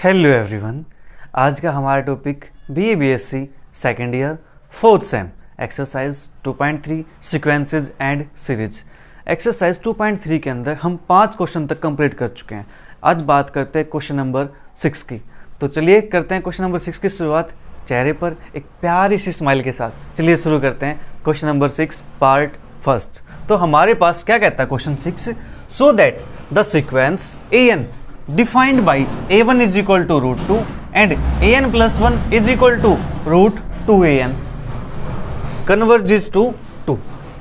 Hello everyone. आज का हमारा topic BA-BSc second year fourth same exercise 2.3 sequences and series. Exercise 2.3 के अंदर हम 5 क्वेश्चन तक कंप्लीट कर चुके हैं। आज बात करते हैं क्वेश्चन नंबर 6 की। तो चलिए करते हैं क्वेश्चन नंबर 6 की शुरुआत चेहरे पर एक प्यारी सी स्माइल के साथ। चलिए शुरू करते हैं क्वेश्चन नंबर 6 पार्ट फर्स्ट। तो हमारे पास क्या कहता है question 6, so that the sequence an defined by a1 is equal to root 2 and an plus 1 is equal to root 2an converges to 2।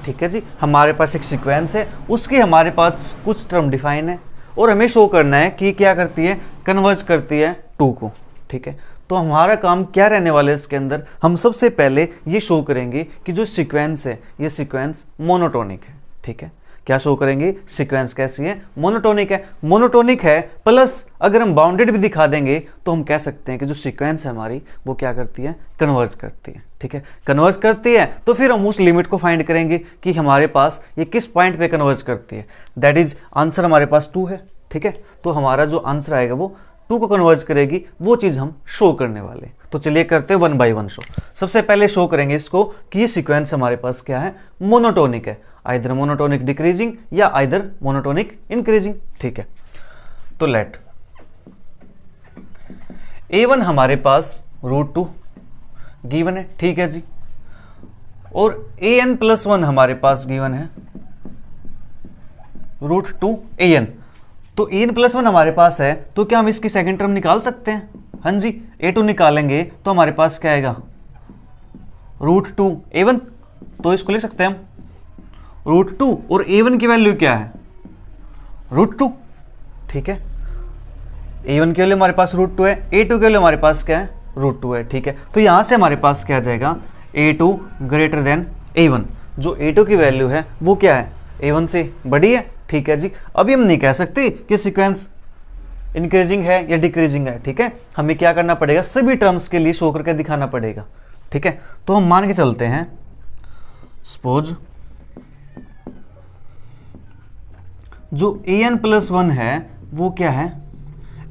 ठीक है जी, हमारे पास एक सीक्वेंस है, उसकी हमारे पास कुछ टर्म डिफाइन है और हमें शो करना है कि क्या करती है, कन्वर्ज करती है 2 को। ठीक है, तो हमारा काम क्या रहने वाला है इसके अंदर, हम सबसे पहले ये शो करेंगे कि जो सीक्वेंस है ये सीक्वेंस मोनोटोनिक है। ठीक है, क्या शो करेंगे, सीक्वेंस कैसी है, मोनोटोनिक है। मोनोटोनिक है प्लस अगर हम बाउंडेड भी दिखा देंगे तो हम कह सकते हैं कि जो सीक्वेंस है हमारी वो क्या करती है, कन्वर्ज करती है। ठीक है, कन्वर्ज करती है तो फिर हम उस लिमिट को फाइंड करेंगे कि हमारे पास ये किस पॉइंट पे कन्वर्ज करती है। दैट इज आंसर हमारे पास 2 है। ठीक है, तो हमारा जो आंसर आएगा वो 2 को कन्वर्ज करेगी, वो चीज़ हम शो करने वाले। तो चलिए करते हैं 1 बाय 1 शो। सबसे पहले शो करेंगे इसको कि ये सीक्वेंस हमारे पास क्या है, मोनोटोनिक है, आइदर मोनोटोनिक डिक्रीजिंग या आइदर मोनोटोनिक इंक्रीजिंग। ठीक है, तो लेट a1 हमारे पास √2 गिवन है। ठीक है जी, और an + 1 हमारे पास गिवन है √2an। तो an + 1 हमारे पास है, तो क्या हम इसकी सेकंड टर्म निकाल सकते हैं? हाँ जी, a2 निकालेंगे तो हमारे पास क्या आएगा, √2a1। तो इसको लिख सकते हैं हम √2 और a1 की वैल्यू क्या है, √2। ठीक है, a1 की वैल्यू हमारे पास √2 है, a2 की वैल्यू हमारे पास क्या है, √2 है। ठीक है, तो यहां से हमारे पास क्या आ जाएगा, a2 > a1। जो a2 की वैल्यू है वो क्या है, a1 से बड़ी है। ठीक है जी, अभी हम नहीं कह सकते कि सीक्वेंस इंक्रीजिंग है या डिक्रीजिंग है। ठीक है, हमें क्या करना पड़ेगा, सभी टर्म्स के लिए शो करके दिखाना पड़ेगा। ठीक है, तो हम मान के चलते हैं, सपोज जो an + 1 है वो क्या है,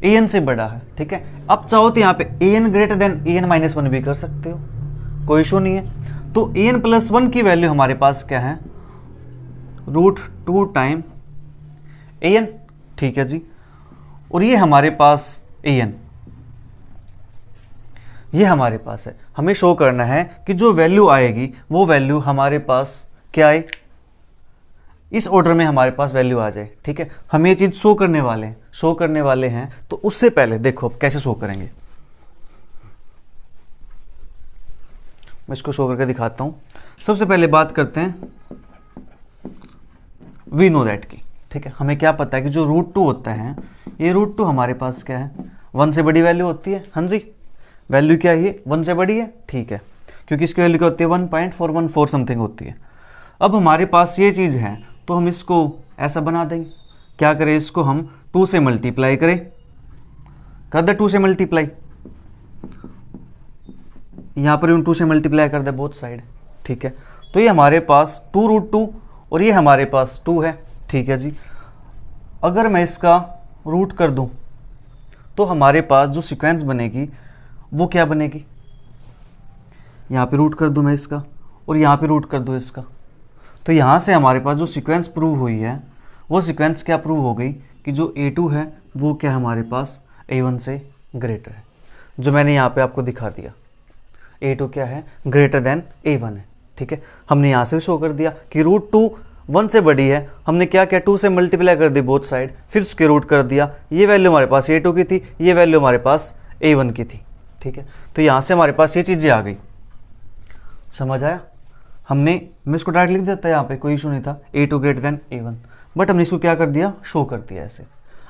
an से बड़ा है। ठीक है, अब चाहो तो यहाँ पे an > an - 1 भी कर सकते हो, कोई इशू नहीं है। तो an + 1 की वैल्यू हमारे पास क्या है, √2 टाइम an। ठीक है जी, और ये हमारे पास an, ये हमारे पास है। हमें शो करना है कि जो वैल्यू आएगी वो वैल्यू हमारे पास क्या आए, इस ऑर्डर में हमारे पास वैल्यू आ जाए। ठीक है, हम ये चीज शो करने वाले हैं। तो उससे पहले देखो अब कैसे शो करेंगे, मैं इसको शो करके दिखाता हूं। सबसे पहले बात करते हैं वी नो दैट की। ठीक है, हमें क्या पता है कि जो √2 होता है, ये √2 हमारे पास क्या है, 1 से बड़ी वैल्यू होती है। हाँ जी, वैल्यू क्या है, 1 से बड़ी है। ठीक है, क्योंकि इसकी वैल्यू क्या होती है, 1.414 समथिंग होती है। अब हमारे पास ये चीज़ है तो हम इसको ऐसा बना देंगे, क्या करें, इसको हम 2 से मल्टीप्लाई करें, कर दे 2 से मल्टीप्लाई, यहाँ पर 2 से मल्टीप्लाई कर दे बोथ साइड। ठीक है, तो ये हमारे पास 2√2 और ये हमारे पास 2 है। ठीक है जी, अगर मैं इसका रूट कर दूं तो हमारे पास जो सीक्वेंस बनेगी वो क्या बनेगी, यहाँ पे रूट कर दूं मैं इसका और यहाँ पे रूट कर दूं इसका, तो यहाँ से हमारे पास जो सीक्वेंस प्रूव हुई है वो सीक्वेंस क्या प्रूव हो गई कि जो a2 है वो क्या हमारे पास a1 से ग्रेटर है, जो मैंने यहाँ पे आपको दिखा दिया। a2 क्या है, > a1 है। ठीक है, हमने यहाँ से भी शो कर दिया कि √2 1 से बड़ी है, हमने क्या किया, 2 से मल्टीप्लाई कर दी बोथ साइड, फिर उसके रूट कर दिया। ये वैल्यू हमारे पास a2 की थी, ये वैल्यू हमारे पास a1 की थी। ठीक है, तो यहाँ से हमारे पास ये चीज़ें आ गई, समझ आया। मैं इसको डायरेक्ट लिख देता, यहाँ पे कोई इशू नहीं था, a2 > a1, बट हमने इसको क्या कर दिया, शो कर दिया ऐसे।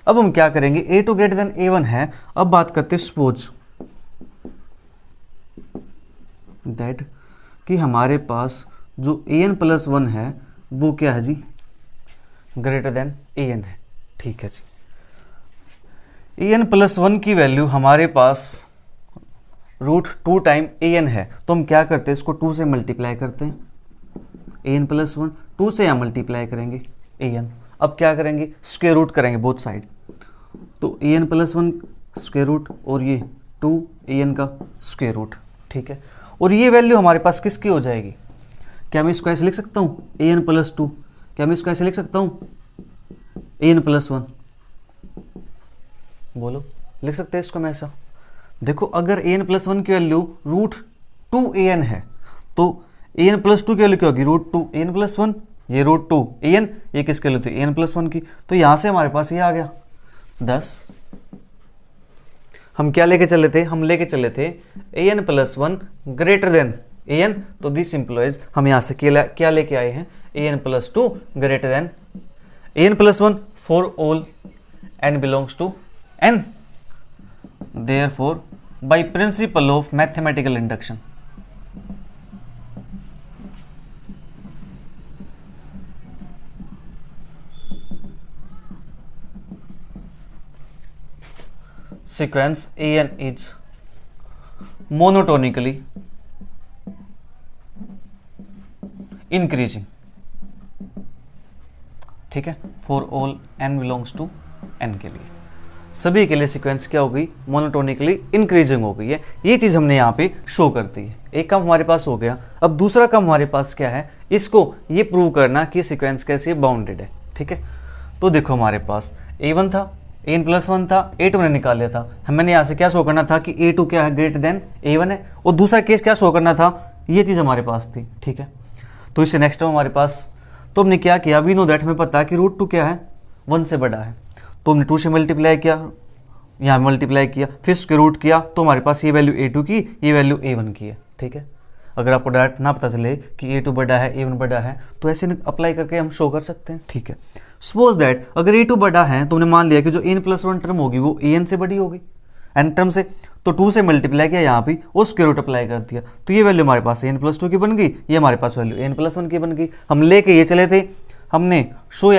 अब हम क्या करेंगे, a2 > a1 है। अब बात करते हैं सपोज दैट कि हमारे पास जो an + 1 है वो क्या है जी, > an है। ठीक है जी, an + 1 की वैल्यू हमारे पास √2 टाइम an है, तो हम क्या करते हैं, इसको 2 से मल्टीप्लाई करते हैं, an + 1 2 से यहाँ मल्टीप्लाई करेंगे an। अब क्या करेंगे, स्क्वायर रूट करेंगे बोथ साइड, तो an + 1 स्क्वायर रूट और ये 2an का स्क्वायर रूट, ठीक है। और ये वैल्यू हमारे पास किसकी हो जाएगी, क्या मैं इसको ऐसे लिख सकता हूँ an+2, क्या मैं इसको ऐसे लिख सकता हूँ an+1, बोलो लिख सकते हैं इसको मैं ऐसा। देखो अगर an+1 की वैल्यू √2an है तो an+2 की वैल्यू क्या होगी √2an+1, ये √2an, ये किसके लिए थी an+1 की, तो यहाँ से हमारे पास ये आ गया 10। हम क्या लेके चले थे, हम लेके चले थे an+1 ग्रेटर देन an, तो दिस इंप्लॉइज हम यहाँ से क्या लेके आए हैं an+2 greater than an+1 for all n belongs to n, therefore by principle of mathematical induction sequence an is monotonically increasing, ठीक है, for all n belongs to n के लिए, सभी के लिए सीक्वेंस क्या हो गई मोनोटोनिकली इंक्रीजिंग हो गई है। ये चीज़ हमने यहाँ पे शो कर दी है। एक काम हमारे पास हो गया, अब दूसरा काम हमारे पास क्या है, इसको ये प्रूव करना कि सीक्वेंस कैसे बाउंडेड है, ठीक है। तो देखो हमारे पास a1 था, an+1 था, a2 ने निकाल लिया था, हमें यहाँ से क्या शो करना था कि a2 क्या है ग्रेटर देन a1 है, और दूसरा केस क्या शो करना था, ये चीज़ हमारे पास थी, ठीक है। तो इससे नेक्स्ट हमारे पास, तो हमने क्या किया, वी नो दैट, हमें पता है कि √2 क्या है 1 से बड़ा है, तो हमने 2 से मल्टीप्लाई किया, यहाँ मल्टीप्लाई किया, फिर स्क्वायर रूट किया, तो हमारे पास ये वैल्यू a2 की, ये वैल्यू a1 की है, ठीक है। अगर आपको डायरेक्ट ना पता चले कि a2 बड़ा है a1 बड़ा है तो ऐसे अप्लाई करके हम शो कर सकते हैं, ठीक है। सपोज दैट अगर a2 बड़ा है तो हमने मान लिया कि जो n+1 टर्म होगी वो an से बड़ी होगी, n टर्म से, तो 2 से मल्टीप्लाई किया यहाँ पे और स्क्वायर रूट अप्लाई कर दिया, तो ये वैल्यू हमारे पास n+2 की बन गई, ये हमारे पास वैल्यू n+1 की बन गई। हम लेके ये चले थे, हमने शो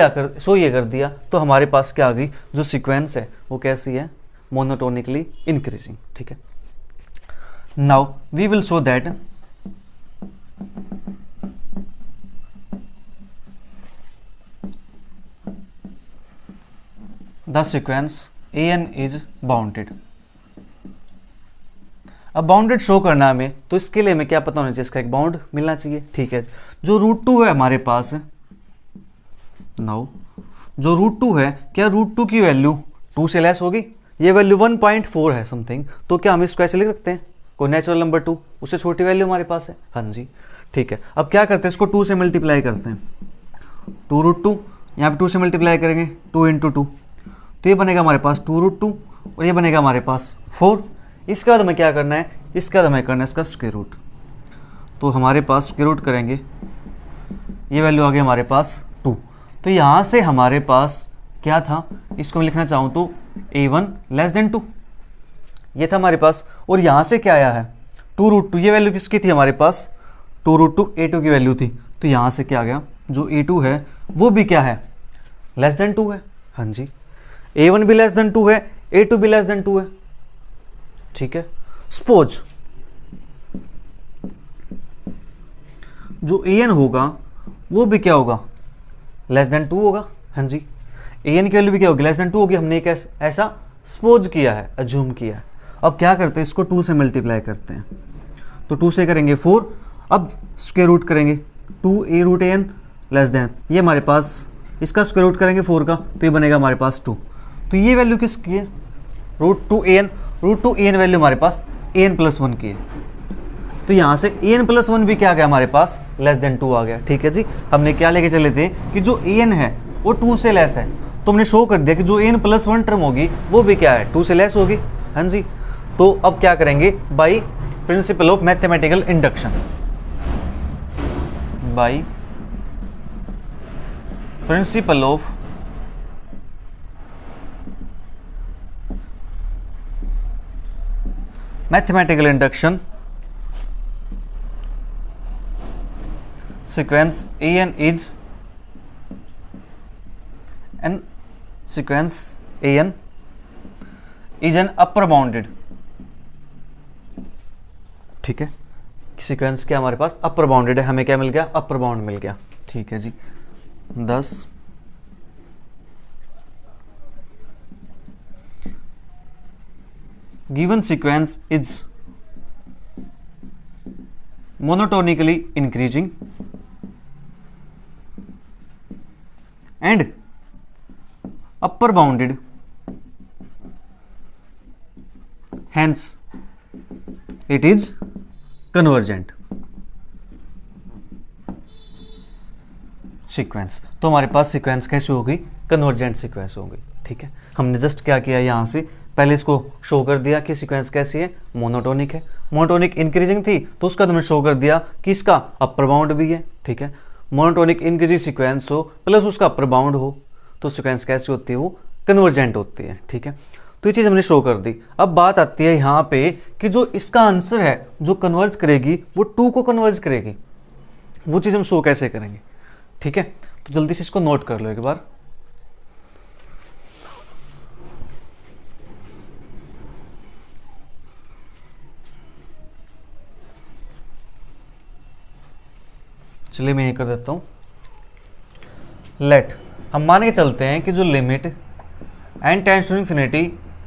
ये कर दिया, तो हमारे पास क्या आ गई, जो सीक्वेंस है वो कैसी है मोनोटोनिकली इंक्रीजिंग, ठीक है। Now we will show that the sequence an is bounded. अब बाउंडेड शो करना हमें, तो इसके लिए हमें क्या पता होना चाहिए, इसका एक बाउंड मिलना चाहिए, ठीक है। जो √2 है हमारे पास, नाउ जो √2 है, क्या √2 की वैल्यू 2 से लेस होगी, ये वैल्यू 1.4 है समथिंग, तो क्या हम इसको ऐसे लिख सकते हैं, कोई नेचुरल नंबर 2, उससे छोटी वैल्यू हमारे पास है, हाँ जी, ठीक है। अब क्या करते हैं, इसको 2 से मल्टीप्लाई करते हैं, 2√2, यहाँ पे 2 से मल्टीप्लाई करेंगे 2 × 2, तो ये बनेगा हमारे पास 2√2 और ये बनेगा हमारे पास 4। इसके बाद हमें क्या करना है, इसके बाद हमें करना है इसका स्क्वायर रूट, तो हमारे पास स्क्वायर रूट करेंगे, ये वैल्यू आ गई हमारे पास 2, तो यहाँ से हमारे पास क्या था, इसको मैं लिखना चाहूँ तो a1 < 2, ये था हमारे पास, और यहाँ से क्या आया है 2√2, ये वैल्यू किसकी थी हमारे पास, 2√2 a2 की वैल्यू थी, तो यहाँ से क्या आ गया, जो a2 है वो भी क्या है < 2 है, हाँ जी, a1 भी < 2 है, a2 भी < 2 है, ठीक है। सपोज जो an होगा वो भी क्या होगा < 2 होगा, हाँ जी, an की वैल्यू भी क्या होगी < 2 होगी, हमने एक ऐसा सपोज किया है, अज्यूम किया है। अब क्या करते हैं, इसको 2 से मल्टीप्लाई करते हैं, तो 2 से करेंगे 4, अब स्क्वायर रूट करेंगे 2a√an ये हमारे पास, इसका स्क्वायर रूट करेंगे 4 का, तो ये बनेगा हमारे पास 2, तो ये वैल्यू किसकी है √2an वैल्यू हमारे पास an+1 की है, तो यहाँ से an+1 भी क्या आ गया हमारे पास < 2 आ गया, ठीक है जी। हमने क्या लेके चले थे कि जो an है वो 2 से लेस है, तो हमने शो कर दिया कि जो n+1 टर्म होगी वो भी क्या है 2 से लेस होगी, हाँ जी। तो अब क्या करेंगे, by principal of mathematical induction, by principal of mathematical induction, sequence an is an sequence an is an upper bounded, ठीक है। सीक्वेंस क्या हमारे पास अपर बाउंडेड है, हमें क्या मिल गया, अपर बाउंड मिल गया, ठीक है जी। 10 * given sequence is monotonically increasing and upper bounded, hence it is convergent sequence. तो हमारे पास सीक्वेंस कैसे होगी? कन्वर्जेंट सीक्वेंस होगी। ठीक है, हमने जस्ट क्या किया यहाँ से, पहले इसको शो कर दिया कि सीक्वेंस कैसी है, मोनोटोनिक है। मोनोटोनिक इंक्रीजिंग थी तो उसका तुमने शो कर दिया कि इसका अपर बाउंड भी है। ठीक है, मोनोटोनिक इंक्रीजिंग सीक्वेंस हो प्लस उसका अपर बाउंड हो तो सीक्वेंस कैसी होती है? वो कन्वर्जेंट होती है। ठीक है, तो ये चीज़ हमने शो कर दी। अब बात आती है यहाँ पे कि जो इसका आंसर है जो कन्वर्ज करेगी वो 2 को कन्वर्ज करेगी, वो चीज़ हम शो कैसे करेंगे? ठीक है, तो जल्दी से इसको नोट कर लो एक बार। चलिए मैं ये कर देता हूं। लेट, हम मान के चलते हैं कि जो limit n tends to infinity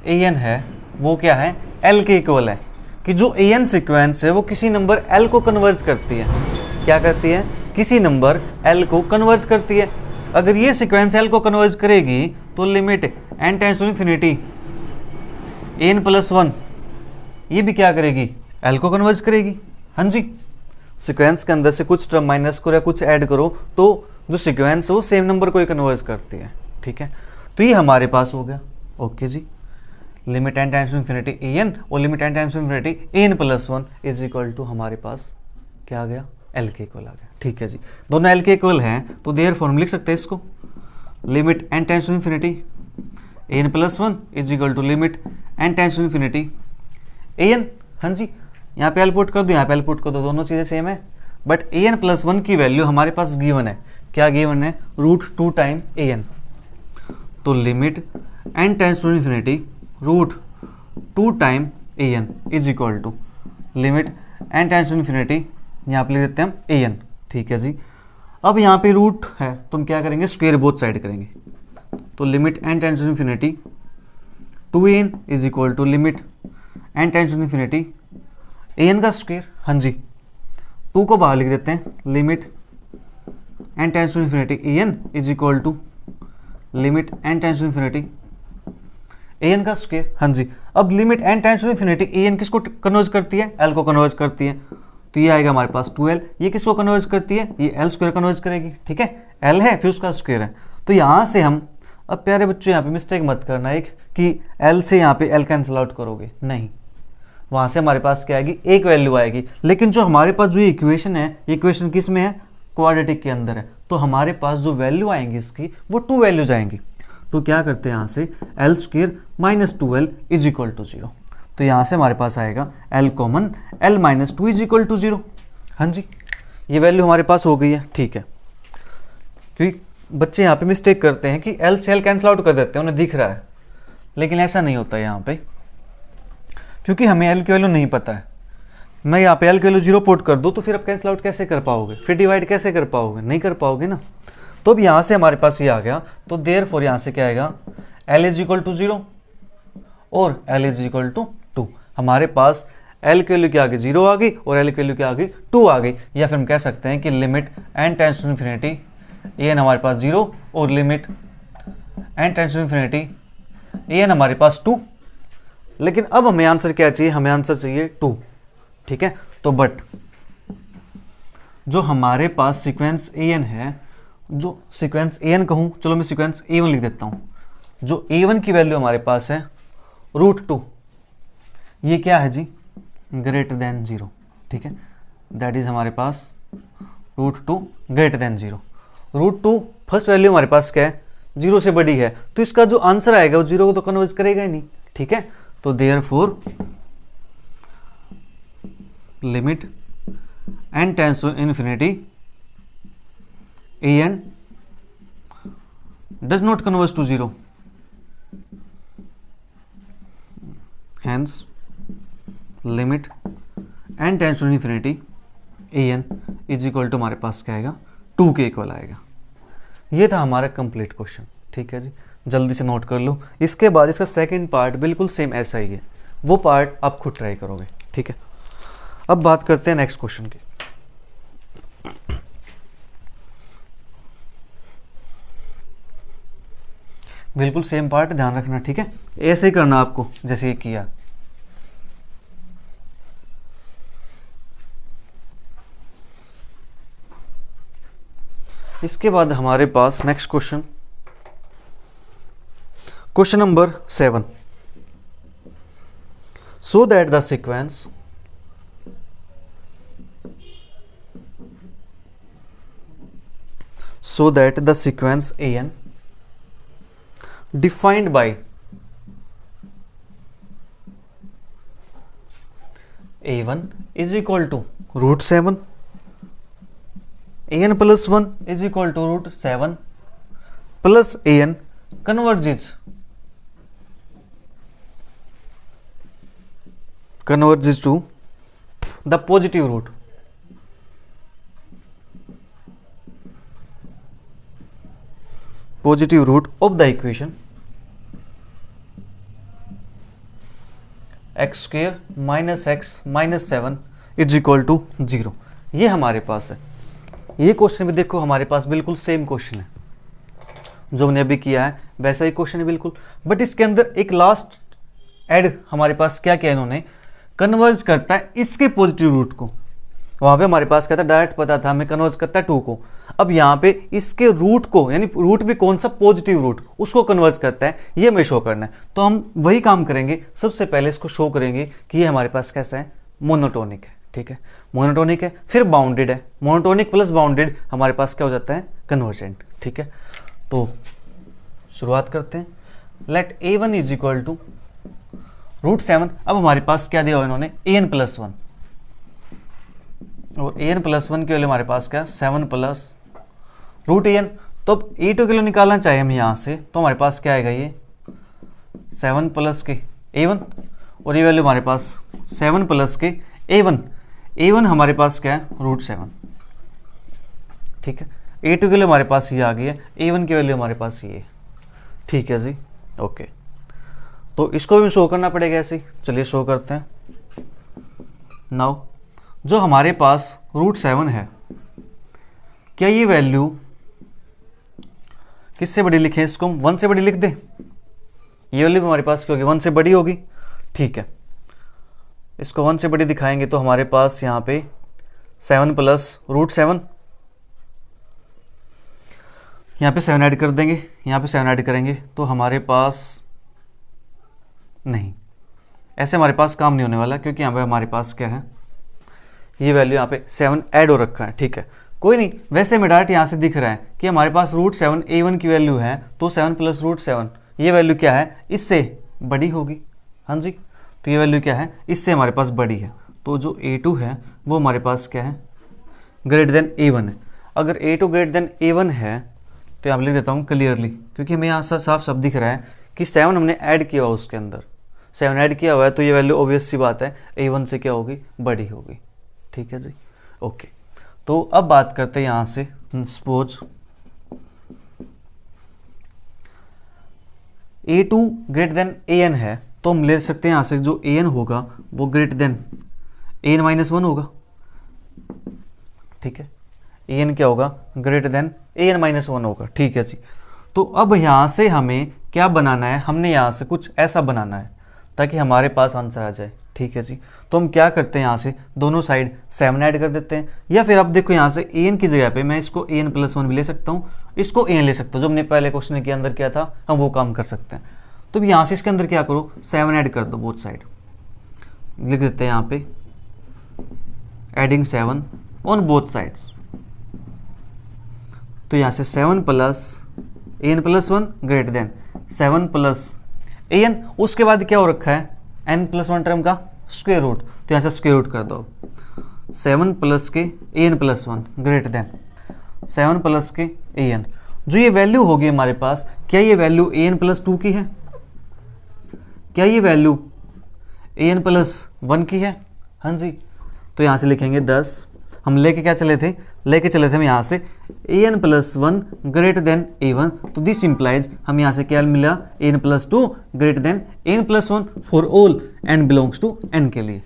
an है वो क्या है? l के इक्वल है। कि जो an सीक्वेंस है वो किसी नंबर l को कन्वर्ज करती है। क्या करती है? किसी नंबर l को कन्वर्ज करती है। अगर ये सीक्वेंस l को कन्वर्ज करेगी तो limit n tends to infinity an plus 1 ये भी क्या करेगी? l को कन्वर्ज करेगी। हाँ जी, सीक्वेंस के अंदर से कुछ टर्म माइनस करो या कुछ ऐड करो तो जो सीक्वेंस है वो सेम नंबर को ही कन्वर्ज करती है। ठीक है, तो ये हमारे पास हो गया। ओके जी, limit n times to infinity an और limit n times to infinity an plus 1 is equal to हमारे पास क्या आ गया? l के इक्वल आ गया। ठीक है जी, दोनों l के इक्वल हैं तो देयरफॉर हम लिख सकते हैं इसको limit n times to infinity an plus 1 is equal to limit n times to infinity an। हाँ जी, यहाँ पे l पुट कर दो, यहाँ पे l पुट कर दो, दोनों चीज़ें सेम है। बट an प्लस 1 की वैल्यू हमारे पास गिवन है। क्या गिवन है? √2 टाइम an। तो limit n tends to infinity √2 time an is equal to limit n tends to infinity, यहाँ पे लिख देते हैं हम an। ठीक है जी, अब यहाँ पे रूट है तो हम क्या करेंगे? स्क्वायर बोथ साइड करेंगे। तो limit n tends to infinity 2an is equal to limit n tends to infinity an का स्क्वायर। हाँ जी, 2 को बाहर लिख देते हैं, limit n tends to infinity an is equal to limit n tends to infinity an का square. हाँ जी, अब limit n tends to infinity an किसको कन्वर्ज करती है? l को कन्वर्ज करती है। तो ये आएगा हमारे पास 2l। ये किसको कन्वर्ज करती है? ये l स्क्वायर कन्वर्ज करेगी। ठीक है, l है फिर उसका स्क्वायर है। तो यहाँ से हम, अब प्यारे बच्चों यहाँ पे मिस्टेक मत करना एक कि l से यहाँ पे l कैंसिल आउट करोगे, नहीं, वहाँ से हमारे पास क्या आएगी? एक वैल्यू आएगी। लेकिन जो हमारे पास जो इक्वेशन है, इक्वेशन किस में है? क्वाड्रेटिक के अंदर है। तो हमारे पास जो वैल्यू आएंगी इसकी वो 2 वैल्यूज आएंगी। तो क्या करते हैं यहाँ से l square minus 2l is equal to 0। तो यहाँ से हमारे पास आएगा l common l minus 2 is equal to 0। हाँ जी, ये वैल्यू हमारे पास हो गई है। ठीक है, क्योंकि बच्चे यहाँ पे मिस्टेक करते हैं कि l से l कैंसिल आउट कर देते हैं, उन्हें दिख रहा है, लेकिन ऐसा नहीं होता यहाँ पे, क्योंकि हमें l की वैल्यू नहीं पता है। मैं यहाँ पे l की वैल्यू 0 पुट कर दूँ तो फिर आप कैंसिल आउट कैसे कर पाओगे? फिर डिवाइड कैसे कर पाओगे? नहीं कर पाओगे ना। तो अब यहाँ से हमारे पास ये आ गया, तो देयरफॉर यहाँ से क्या आएगा? l इज इक्वल टू 0 और l इज इक्वल टू 2। हमारे पास l की वैल्यू क्या आ गई? 0 आ गई और l की वैल्यू क्या आ गई? 2 आ गई। या फिर हम कह सकते हैं कि limit n tends to infinity an हमारे पास 0 और limit n tends to infinity an हमारे पास 2। लेकिन अब हमें आंसर क्या चाहिए? हमें आंसर चाहिए 2। ठीक है, तो बट जो हमारे पास सीक्वेंस an है, जो सीक्वेंस an कहूँ, चलो मैं सीक्वेंस a1 लिख देता हूँ। जो a1 की वैल्यू हमारे पास है √2, ये क्या है जी? Greater than 0। ठीक है, दैट इज हमारे पास √2 ग्रेटर देन 0। √2 फर्स्ट वैल्यू हमारे पास क्या है? 0 से बड़ी है, तो इसका जो आंसर आएगा वो 0 को तो कन्वर्ज करेगा ही नहीं। ठीक है, तो therefore limit n tends to infinity an does not converge to 0, hence limit n tends to infinity an is equal to हमारे पास क्या आएगा? 2 के इक्वल आएगा। ये था हमारा कंप्लीट क्वेश्चन। ठीक है जी, जल्दी से नोट कर लो। इसके बाद इसका सेकंड पार्ट बिल्कुल सेम ऐसा ही है। वो पार्ट आप खुद ट्राई करोगे, ठीक है। अब बात करते हैं नेक्स्ट क्वेश्चन की। बिल्कुल सेम पार्ट ध्यान रखना, ठीक है, ऐसे ही करना आपको जैसे ये किया। इसके बाद हमारे पास next question, question number 7। So that the sequence an defined by a1 is equal to root 7, an plus 1 is equal to root 7 plus an converges to the positive root of the equation x square minus x minus 7 is equal to 0। ये हमारे पास है। ये question भी देखो हमारे पास बिल्कुल same question है जो हमने अभी किया है, वैसा ही क्वेश्चन है बिल्कुल, बट इसके अंदर एक लास्ट ऐड हमारे पास क्या किया इन्होंने, कन्वर्ज करता है इसके पॉजिटिव रूट को। वहां पे हमारे पास क्या था, डायरेक्ट पता था हमें कन्वर्ज करता है 2 को। अब यहाँ पे इसके रूट को, यानी रूट भी कौन सा, पॉजिटिव रूट, उसको कन्वर्ज करता है, ये हमें शो करना है। तो हम वही काम करेंगे, सबसे पहले इसको शो करेंगे कि ये हमारे पास कैसा है, मोनोटोनिक है, ठीक है, मोनोटोनिक है, फिर बाउंडेड है। मोनोटोनिक प्लस बाउंडेड हमारे पास क्या हो जाता है, कन्वर्जेंट, ठीक है। तो शुरुआत करते हैं। Let a1 is equal to root 7। अब हमारे पास क्या दिया हुआ इन्होंने, an प्लस 1, और an प्लस 1 के वैल्यू हमारे पास क्या, 7 प्लस रूट an। तो अब a2 के लिए निकालना चाहिए हम यहाँ से, तो हमारे पास क्या आएगा, ये 7 प्लस के a1, और ये वैल्यू हमारे पास 7 प्लस के a1 हमारे पास क्या है, रूट 7, ठीक है। a2 के लिए हमारे पास ये आ गई है, a1 की वैल्यू हमारे पास ये, ठीक है जी, ओके। तो इसको भी शो करना पड़ेगा ऐसे ही, चलिए शो करते हैं। नाउ जो हमारे पास रूट 7 है, क्या ये वैल्यू किससे बड़ी लिखें, इसको हम 1 से बड़ी लिख दें। ये वैल्यू हमारे पास क्या होगी, 1 से बड़ी होगी, ठीक है। इसको 1 से बड़ी दिखाएंगे तो हमारे पास यहाँ पे 7 प्लस रूट 7, यहाँ पे 7 ऐड कर देंगे, यहाँ पे 7 ऐड करेंगे, तो हमारे पास नहीं, ऐसे हमारे पास काम नहीं होने वाला, क्योंकि यहाँ पे हमारे पास क्या है, ये वैल्यू यहाँ पे 7 ऐड हो रखा है, ठीक है। कोई नहीं, वैसे में डायरेक्ट यहाँ से दिख रहा है कि हमारे पास रूट 7 a1 की वैल्यू है, तो 7 प्लस रूट 7 ये वैल्यू क्या है, इससे बड़ी होगी, हाँ जी। तो ये वैल्यू क्या है, इससे हमारे पास बड़ी है, तो जो a2 है वो हमारे पास क्या है, ग्रेटर देन a1 है। अगर a2 ग्रेटर देन a1 है तो यहाँ लिख देता हूँ क्लियरली, क्योंकि हमें यहाँ साफ साफ दिख रहा है कि 7 हमने ऐड किया हुआ, उसके अंदर 7 ऐड किया हुआ है, तो ये वैल्यू ऑब्वियस सी बात है a1 से क्या होगी, बड़ी होगी, ठीक है जी, ओके। तो अब बात करते हैं यहाँ से, suppose a2 greater than an है, तो हम ले सकते हैं यहाँ से जो an होगा वो ग्रेटर देन an माइनस 1 होगा, ठीक है। an क्या होगा, ग्रेटर देन an माइनस 1 होगा, ठीक है जी। तो अब यहाँ से हमें क्या बनाना है, हमने यहाँ से कुछ ऐसा बनाना है ताकि हमारे पास आंसर आ जाए, ठीक है जी। तो हम क्या करते हैं, यहाँ से दोनों साइड 7 ऐड कर देते हैं, या फिर अब देखो यहाँ से an की जगह पे मैं इसको an प्लस 1 भी ले सकता हूँ, इसको an ले सकता हूँ, जो हमने पहले क्वेश्चन के अंदर किया था, हम वो काम कर सकते हैं। तो यहाँ से इसके अंदर क्या करो, 7 ऐड कर दो, बोथ साइड लिख देते हैं यहाँ पे, एडिंग 7 ऑन बोथ साइड्स। तो यहाँ से 7 plus an plus 1 greater than 7 plus an, उसके बाद क्या हो रखा है, n प्लस 1 टर्म का स्क्वायर रूट, तो यहाँ से स्क्वायर रूट कर दो, 7 प्लस के an plus 1 greater than 7 plus के an। जो ये वैल्यू होगी हमारे पास, क्या ये वैल्यू an प्लस 2 की है, क्या ये वैल्यू an प्लस 1 की है, हाँ जी। तो यहाँ से लिखेंगे 10, हम लेके क्या चले थे, लेके चले थे हम यहाँ से an+1 ग्रेटर देन a1, तो दिस इंप्लाइज हम यहाँ से क्या मिला an+2 greater than n+1 for all n belongs to n के लिए,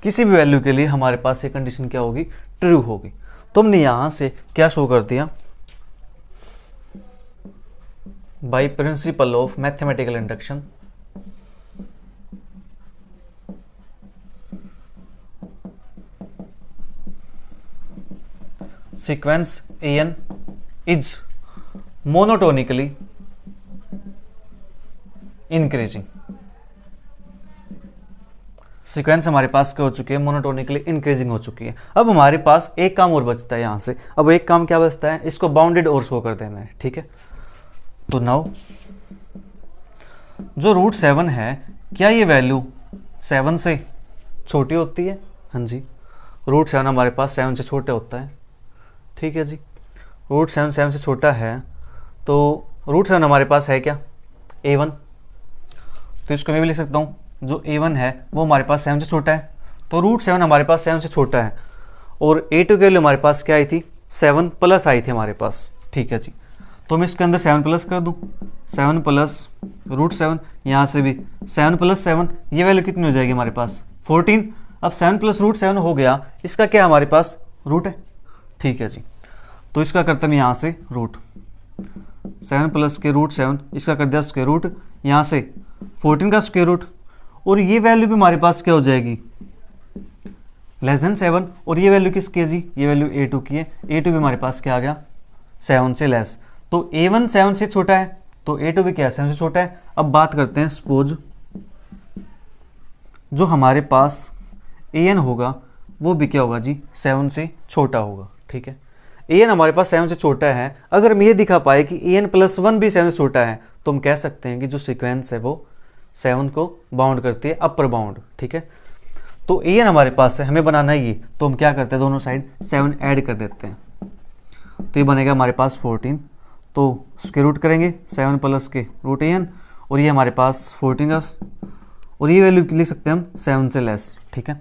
किसी भी वैल्यू के लिए हमारे पास ये कंडीशन क्या होगी, ट्रू होगी। तो हमने यहाँ से क्या शो कर दिया, by principle of mathematical induction sequence an is monotonically increasing। Sequence हमारे पास क्या हो चुकी है, मोनोटोनिकली इंक्रीजिंग हो चुकी है। अब हमारे पास एक काम और बचता है यहाँ से, अब एक काम क्या बचता है, इसको बाउंडेड और शो कर देना है, ठीक है। तो नाउ जो √7 है, क्या ये वैल्यू 7 से छोटी होती है? हाँ जी, √7 हमारे पास 7 से छोटा होता है, ठीक है जी। √7 7 से छोटा है, तो √7 हमारे पास है क्या, a1, तो इसको मैं भी लिख सकता हूँ, जो a1 है वो हमारे पास 7 से छोटा है, तो √7 हमारे पास 7 से छोटा है, और a2 की वैल्यू हमारे पास क्या आई थी, 7 प्लस आई थी हमारे पास, ठीक है जी। तो मैं इसके अंदर 7 प्लस कर दूँ, 7 प्लस √7, यहाँ से भी 7 प्लस 7, ये वैल्यू कितनी हो जाएगी हमारे पास, 14। अब 7 प्लस √7 हो गया, इसका क्या हमारे पास रूट है, ठीक है जी। तो इसका करते हैं यहाँ से रूट 7 प्लस के √7, इसका कर दिया स्क्वायर रूट, यहाँ से 14 का स्क्वायर रूट, और ये वैल्यू भी हमारे पास क्या हो जाएगी, लेस देन 7, और ये वैल्यू किसकी है जी, ये वैल्यू a2 की है, a2 भी हमारे पास क्या आ गया, 7 से लेस। तो a1 7 से छोटा है, तो a2 भी क्या है, 7 से छोटा है। अब बात करते हैं, सपोज जो हमारे पास an होगा वो भी क्या होगा जी, 7 से छोटा होगा, ठीक है। an हमारे पास 7 से छोटा है, अगर हम ये दिखा पाए कि an+1 भी 7 से छोटा है, तो हम कह सकते हैं कि जो सीक्वेंस है वो 7 को बाउंड करती है, अपर बाउंड, ठीक है। तो an हमारे पास है, हमें बनाना है ये, तो हम क्या करते हैं, दोनों साइड 7 ऐड कर देते हैं, तो ये बनेगा हमारे पास 14, तो स्क्वायर रूट करेंगे 7 प्लस के √an, और ये हमारे पास 14 का, और ये वैल्यू लिख सकते हैं हम 7 से लेस, ठीक है।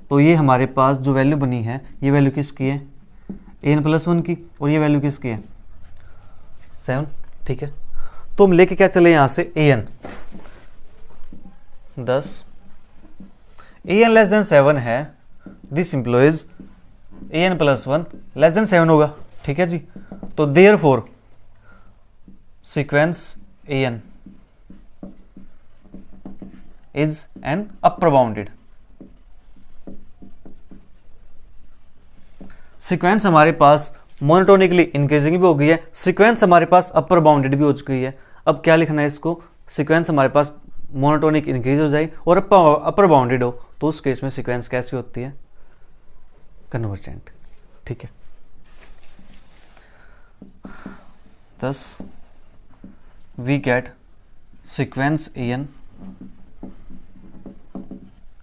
तो ये हमारे पास जो वैल्यू बनी है, ये वैल्यू किसकी है, an+1 की, और ये वैल्यू किसकी है, 7, ठीक है। तो हम लेके क्या चले यहाँ से an 10, an लेस देन 7 है, this employees an+1 less than 7 होगा, ठीक है जी। तो therefore sequence an is an upper bounded. Sequence हमारे पास मोनोटोनिकली इंक्रीजिंग भी हो गई है, सीक्वेंस हमारे पास अपर बाउंडेड भी हो चुकी है। अब क्या लिखना है इसको, सीक्वेंस हमारे पास मोनोटोनिक इंक्रीज हो जाए और अपर बाउंडेड हो, तो उस केस में सीक्वेंस कैसी होती है, कन्वर्जेंट, ठीक है। thus we get sequence an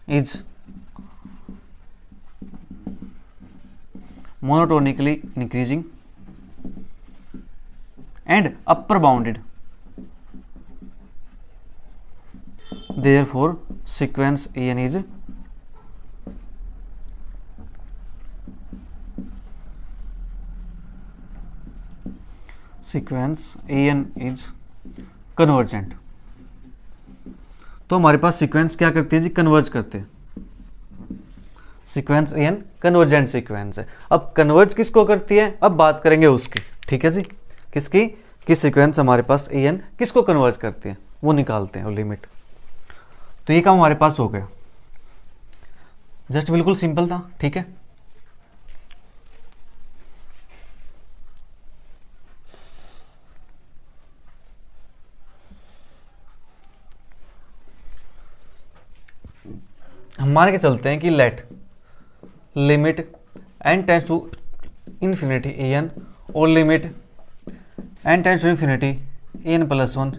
is monotonically increasing and upper bounded, therefore sequence an is convergent. तो हमारे पास सीक्वेंस क्या करती है जी, कन्वर्ज करते हैं। सीक्वेंस एन कन्वर्जेंट सीक्वेंस है। अब कन्वर्ज किसको करती है, अब बात करेंगे उसकी, ठीक है जी। किसकी, किस सीक्वेंस हमारे पास एन किसको कन्वर्ज करती है, वो निकालते हैं, वो लिमिट। तो ये काम हमारे पास हो गया, जस्ट बिल्कुल सिंपल था, ठीक है। हम मान के चलते हैं कि let limit n tends to infinity an और limit n tends to infinity n+1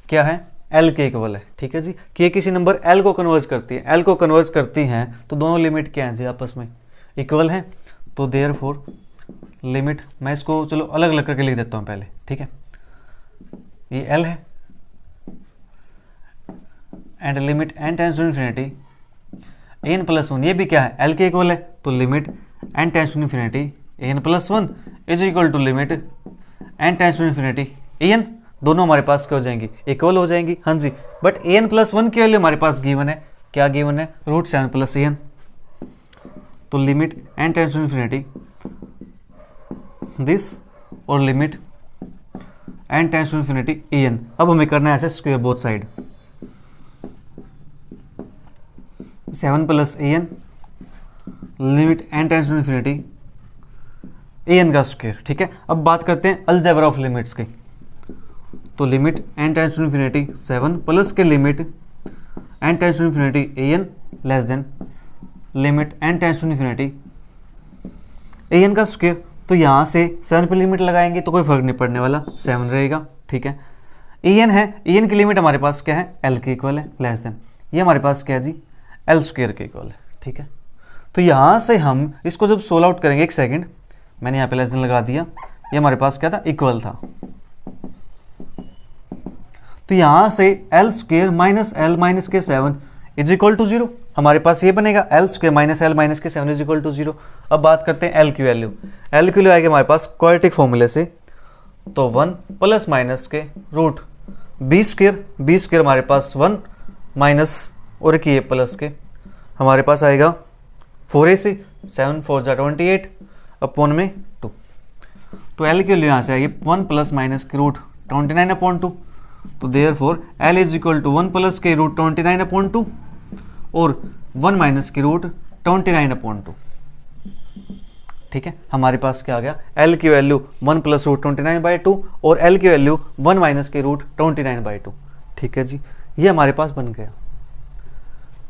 क्या है, l के इक्वल है, ठीक है जी। कि किसी नंबर l को कन्वर्ज करती है, l को कन्वर्ज करती हैं तो दोनों लिमिट क्या हैं जी, आपस में इक्वल हैं। तो देयरफॉर लिमिट, मैं इसको चलो अलग अलग करके लिख देता हूँ पहले, ठीक है। ये l है and limit n tends to infinity n+1, ये भी क्या है, l के इक्वल है। तो limit N tends to infinity A N plus one is equal to limit N tends to infinity A N, दोनों हमारे पास क्या हो जाएंगी, इक्वल हो जाएंगी। हाँ जी, but a N plus one की वैल्यू हमारे पास गिवन है, क्या गिवन है, रूट 7 प्लस ए एन। तो limit N tends to infinity this और limit N tends to infinity A n. अब हमें करना है ऐसे square both side, 7 plus a n limit N tends to infinity A n का square. ठीक है, अब बात करते हैं अलजेब्रा ऑफ लिमिट्स की। तो limit N tends to infinity 7 plus के limit N tends to infinity A n less than limit N tends to infinity A n का स्क्वायर। तो यहाँ से 7 पे लिमिट लगाएंगे तो कोई फर्क नहीं पड़ने वाला, 7 रहेगा। ठीक है, ए एन है, ए एन की लिमिट हमारे पास क्या है, एल के इक्वल है, लेस देन ये हमारे पास क्या है जी, एल स्क्वायर के इक्वल है। ठीक है, तो यहाँ से हम इसको जब सोल्व आउट करेंगे, एक सेकेंड मैंने यहाँ पे लेस देन लगा दिया, ये हमारे पास क्या था, इक्वल था। तो यहाँ से L square minus L minus के 7 इज इक्वल टू 0, हमारे पास ये बनेगा L square minus L minus के 7 इज इक्वल टू 0। अब बात करते हैं एल की वैल्यू, एल की वैल्यू आएगी हमारे पास क्वाड्रेटिक फॉर्मूले से, तो 1 प्लस माइनस के रूट बी स्क्वायर हमारे पास 1 माइनस और एक ये प्लस के हमारे पास आएगा 4ac, 7 4 जा 28 अपॉन में 2। तो एल की वैल्यू यहाँ से आएगी 1 प्लस माइनस के रूट 29 अपॉन 2। तो therefore L is equal to 1 plus के रूट 29 अपॉन 2 और 1 माइनस के रूट 29 अपॉन 2। ठीक है, हमारे पास क्या आ गया, एल की वैल्यू 1 प्लस रूट 29/2 और एल की वैल्यू 1 माइनस के रूट 29/2। ठीक है जी, ये हमारे पास बन गया।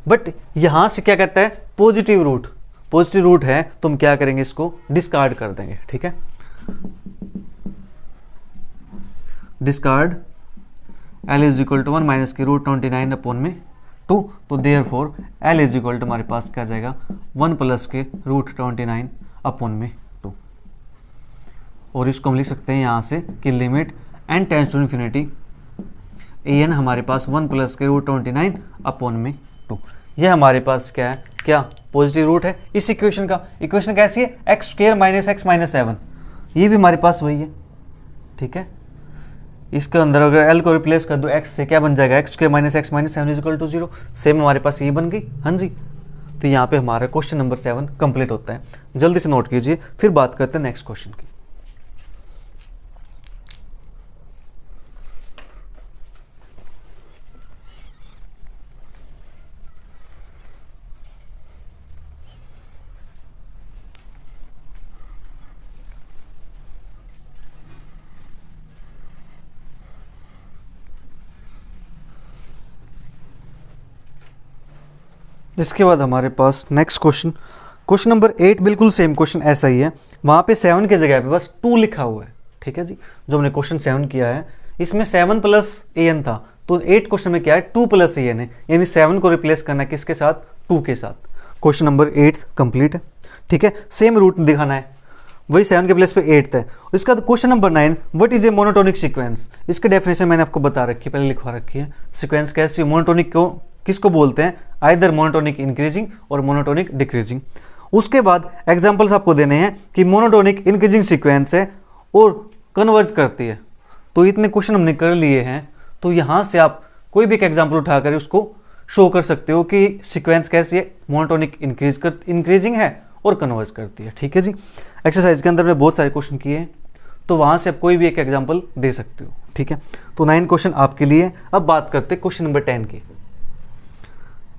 बट यहां से क्या कहता है, पॉजिटिव रूट है, तो हम क्या करेंगे, इसको डिस्कार्ड कर देंगे। ठीक है, discard L is equal to 1 minus के रूट 29 अपॉन में 2। तो therefore L is equal to हमारे पास क्या जाएगा, 1 प्लस के रूट 29 अपॉन में 2। और इसको हम लिख सकते हैं यहाँ से कि limit N tends to infinity A n हमारे पास 1 प्लस के रूट 29 अपॉन में 2। यह हमारे पास क्या है, क्या पॉजिटिव रूट है इस इक्वेशन का। इक्वेशन कैसी है, x square minus x minus 7, ये भी हमारे पास वही है। ठीक है, इसके अंदर अगर एल को रिप्लेस कर दो एक्स से, क्या बन जाएगा, x square minus x minus 7 is equal to 0। Same हमारे पास ये बन गई। हाँ जी, तो यहाँ पे हमारा क्वेश्चन नंबर 7 कंप्लीट होता है। जल्दी से नोट कीजिए, फिर बात करते हैं नेक्स्ट क्वेश्चन की। इसके बाद हमारे पास नेक्स्ट क्वेश्चन नंबर 8 बिल्कुल सेम क्वेश्चन ऐसा ही है, वहाँ पे 7 की जगह पे बस 2 लिखा हुआ है। ठीक है जी, जो हमने क्वेश्चन 7 किया है इसमें 7 प्लस ए एन था, तो 8 क्वेश्चन में क्या है, 2 प्लस ए एन है, यानी 7 को रिप्लेस करना है किसके साथ, 2 के साथ। क्वेश्चन नंबर 8 कंप्लीट है। ठीक है, सेम रूट दिखाना है, वही 7 के प्लेस पे 8 है। इसका question number 9, what is a monotonic sequence. इसके डेफिनेशन मैंने आपको बता रखी है, पहले लिखवा रखी है। सीक्वेंस कैसी, मोनोटोनिक को किसको बोलते हैं, आइदर मोनोटोनिक इंक्रीजिंग और मोनोटोनिक डिक्रीजिंग। उसके बाद एग्जांपल्स आपको देने हैं कि मोनोटोनिक इंक्रीजिंग सीक्वेंस है और कन्वर्ज करती है। तो इतने क्वेश्चन हमने कर लिए हैं, तो यहाँ से आप कोई भी एक एग्जांपल उठाकर उसको शो कर सकते हो कि सीक्वेंस कैसी है, मोनोटोनिक इंक्रीजिंग है और कन्वर्ज करती है। ठीक है जी, एक्सरसाइज के अंदर में बहुत सारे क्वेश्चन किए हैं, तो वहाँ से आप कोई भी एक एग्जाम्पल दे सकते हो। ठीक है, तो 9 क्वेश्चन आपके लिए। अब बात करते हैं क्वेश्चन नंबर 10 की।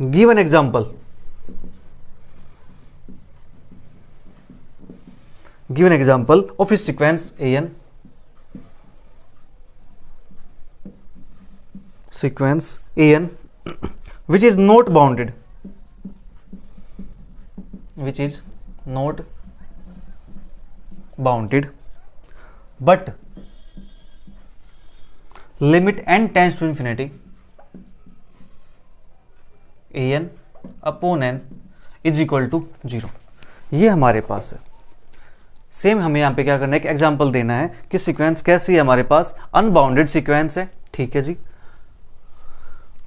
Give an example. Give an example of a sequence an which is not bounded, but limit n tends to infinity an upon n is equal to 0। ये हमारे पास है। सेम हमें यहाँ पे क्या करना है, एक एग्जांपल देना है कि सीक्वेंस कैसी है, हमारे पास अनबाउंडेड सीक्वेंस है। ठीक है जी,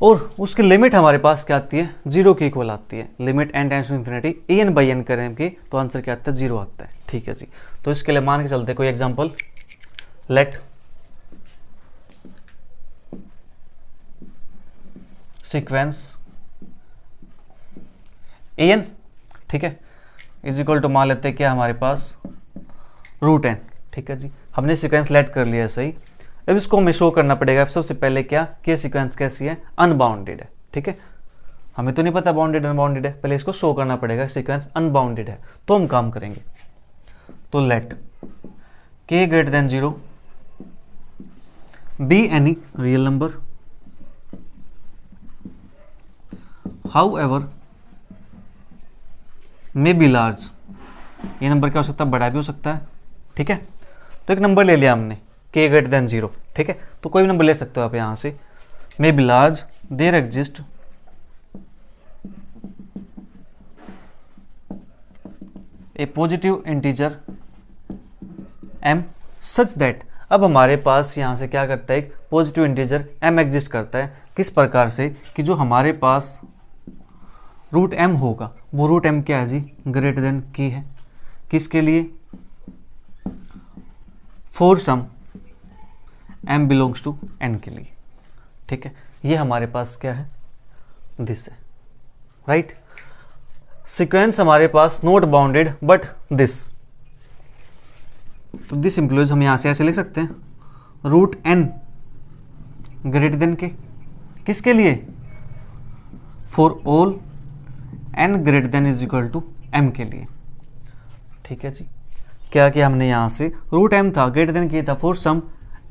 और उसकी लिमिट हमारे पास क्या आती है, 0 के इक्वल आती है। Limit n tends to infinity an by n करेंगे तो आंसर क्या आता है, 0 आता है। ठीक है जी, तो इसके लिए मान के चलते कोई एग्जांपल, लेट सीक्वेंस an, ठीक है, इज इक्वल टू मान लेते हैं क्या हमारे पास रूट n। ठीक है जी, हमने सीक्वेंस लेट कर लिया सही। अब इसको हमें शो करना पड़ेगा सबसे पहले क्या कि सीक्वेंस कैसी है, अनबाउंडेड है। ठीक है, हमें तो नहीं पता बाउंडेड अनबाउंडेड है, पहले इसको शो करना पड़ेगा सीक्वेंस अनबाउंडेड है, तो हम काम करेंगे। तो let k greater than 0 be any real number however may be large. ये नंबर क्या हो सकता है, बड़ा भी हो सकता है। ठीक है, तो एक नंबर ले लिया हमने k ग्रेटर देन 0। ठीक है, तो कोई भी नंबर ले सकते हो आप यहां से। May be large there exist a positive integer m such that. अब हमारे पास यहां से क्या करता है, एक पॉजिटिव इंटीजर m एग्जिस्ट करता है। किस प्रकार से कि जो हमारे पास रूट m होगा वो रूट m क्या है जी, ग्रेटर देन k है। किसके लिए, for some m belongs to n के लिए। ठीक है, ये हमारे पास क्या है, दिस है, राइट। सीक्वेंस हमारे पास नॉट बाउंडेड बट दिस, तो दिस इंप्लॉइज हम यहां से ऐसे लिख सकते हैं, रूट n ग्रेटर देन के, किसके लिए, for all n greater than is equal to m के लिए। ठीक है जी, क्या किया हमने यहां से, रूट m था ग्रेटर देन के था for some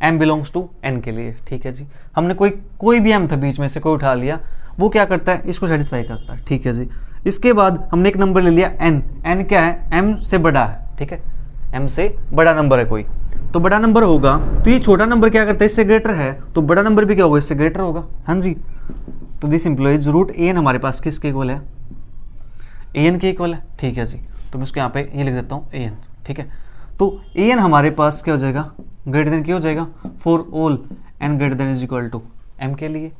m belongs to n के लिए। ठीक है जी, हमने कोई भी m था बीच में से कोई उठा लिया, वो क्या करता है, इसको सेटिस्फाई करता है। ठीक है जी, इसके बाद हमने एक नंबर ले लिया n क्या है, m से बड़ा है। ठीक है, m से बड़ा नंबर है कोई, तो बड़ा नंबर होगा तो ये छोटा नंबर क्या करता है, इससे ग्रेटर है, तो बड़ा नंबर भी क्या होगा, इससे ग्रेटर होगा। हाँ जी, तो दिस इंप्लॉइज रूट an हमारे पास किसके इक्वल है, an के इक्वल है। ठीक है जी, तो मैं इसको यहाँ पे ये लिख देता हूँ an। ठीक है, तो an हमारे पास क्या हो जाएगा, ग्रेटर देन क्या हो जाएगा, for all n greater than is equal to m के लिए।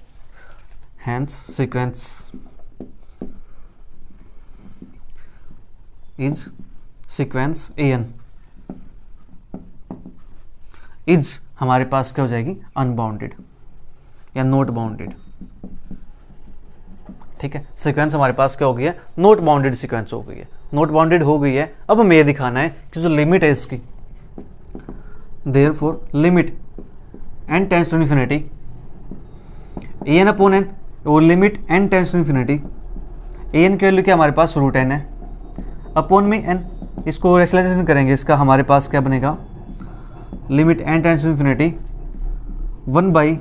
Hence sequence is sequence an is हमारे पास क्या हो जाएगी, अनबाउंडेड या नॉट बाउंडेड। ठीक है, सीक्वेंस हमारे पास क्या हो गई है, नॉट बाउंडेड सीक्वेंस हो गई है, नॉट बाउंडेड हो गई है। अब हमें यह दिखाना है कि जो लिमिट है इसकी, therefore limit n tends to infinity an upon n, और limit n tends to infinity an की वैल्यू क्या हमारे पास रूट n है, अपॉन में n, इसको रेशनलाइजेशन करेंगे, इसका हमारे पास क्या बनेगा, limit n tends to infinity 1 by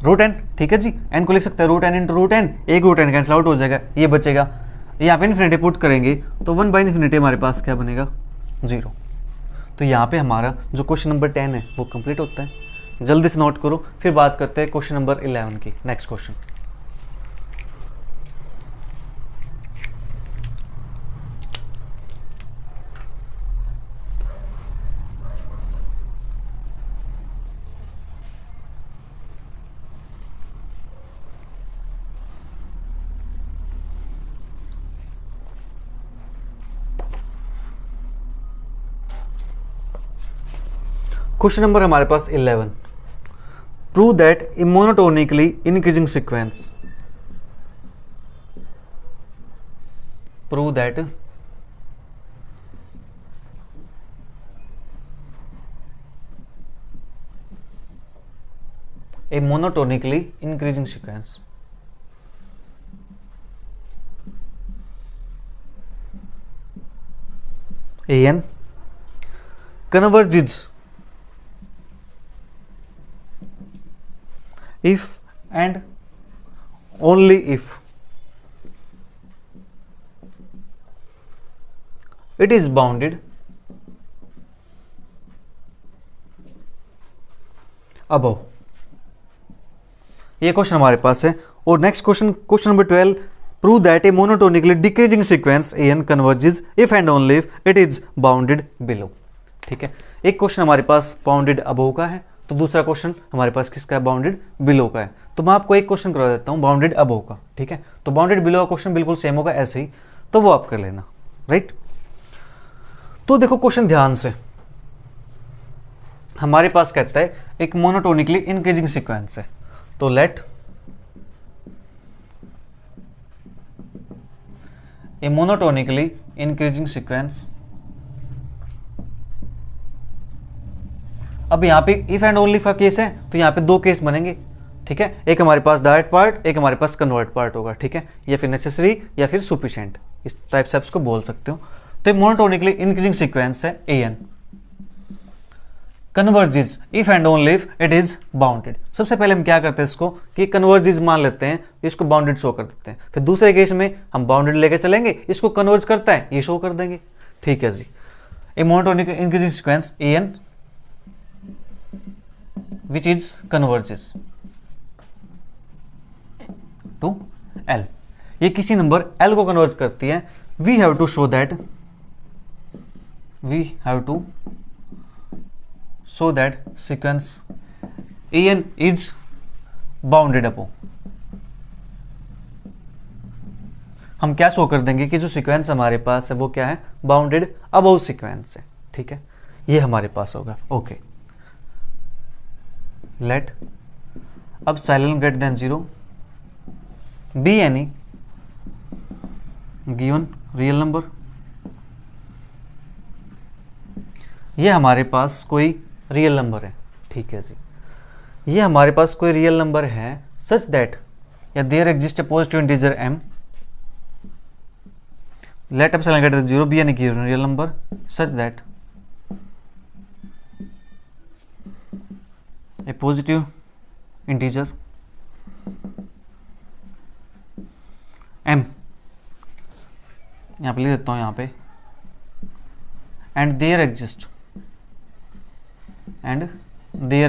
root n। ठीक है जी, n को लिख सकते हैं root n into root n, एक रूट n कैंसिल आउट हो जाएगा, ये बचेगा, यहाँ पे इन्फिनिटी पुट करेंगे तो 1 बाई इन्फिनिटी हमारे पास क्या बनेगा, 0। तो यहाँ पे हमारा जो क्वेश्चन नंबर 10 है वो कंप्लीट होता है। जल्दी से नोट करो, फिर बात करते हैं क्वेश्चन नंबर 11 की। नेक्स्ट क्वेश्चन, क्वेश्चन नंबर हमारे पास 11, prove that A monotonically increasing sequence, prove that A monotonically increasing sequence an converges if and only if it is bounded above। ये क्वेश्चन हमारे पास है। और next question, question number 12, prove that A monotonically decreasing sequence an converges if and only if it is bounded below. ठीक है, एक question हमारे पास bounded above का है, तो दूसरा क्वेश्चन हमारे पास किसका है, बाउंडेड बिलो का है। तो मैं आपको एक क्वेश्चन करवा देता हूँ बाउंडेड अबव का, ठीक है। तो बाउंडेड बिलो का क्वेश्चन बिल्कुल सेम होगा ऐसे ही, तो वो आप कर लेना, राइट। तो देखो क्वेश्चन ध्यान से, हमारे पास कहता है एक मोनोटोनिकली इंक्रीजिंग सीक्वेंस है, तो लेट ए मोनोटोनिकली इंक्रीजिंग सीक्वेंस। अब यहाँ पे इफ एंड ओनली का केस है, तो यहाँ पे दो केस बनेंगे, ठीक है। एक हमारे पास डायरेक्ट पार्ट, एक हमारे पास कन्वर्ट पार्ट होगा, ठीक है, या फिर नेसेसरी या फिर सुफिशिएंट, इस टाइप से आप इसको बोल सकते हो। तो मोनोटोनिकली इंक्रीजिंग सीक्वेंस है an converges if and only if it is bounded. सबसे पहले हम क्या करते हैं इसको कि कन्वर्जेस मान लेते हैं, इसको बाउंडेड शो कर देते हैं। फिर दूसरे केस में हम बाउंडेड लेके चलेंगे, इसको कन्वर्ज करता है ये शो कर देंगे, ठीक है जी। A monotonic increasing sequence an which is converges to L, ये किसी नंबर L को कन्वर्ज करती है। we have to show that sequence an is bounded upon। हम क्या शो कर देंगे कि जो सीक्वेंस हमारे पास है वो क्या है, बाउंडेड अबव सीक्वेंस है, ठीक है, ये हमारे पास होगा। Okay, late epsilon greater than 0 be any given real number. ये हमारे पास कोई रियल नंबर है, ठीक है जी, ये हमारे पास कोई रियल नंबर है सच दैट या there exist a positive integer m, let epsilon greater than 0 be any given real number such that a positive integer m, यहाँ पे लिख देता हूँ यहाँ पे, and there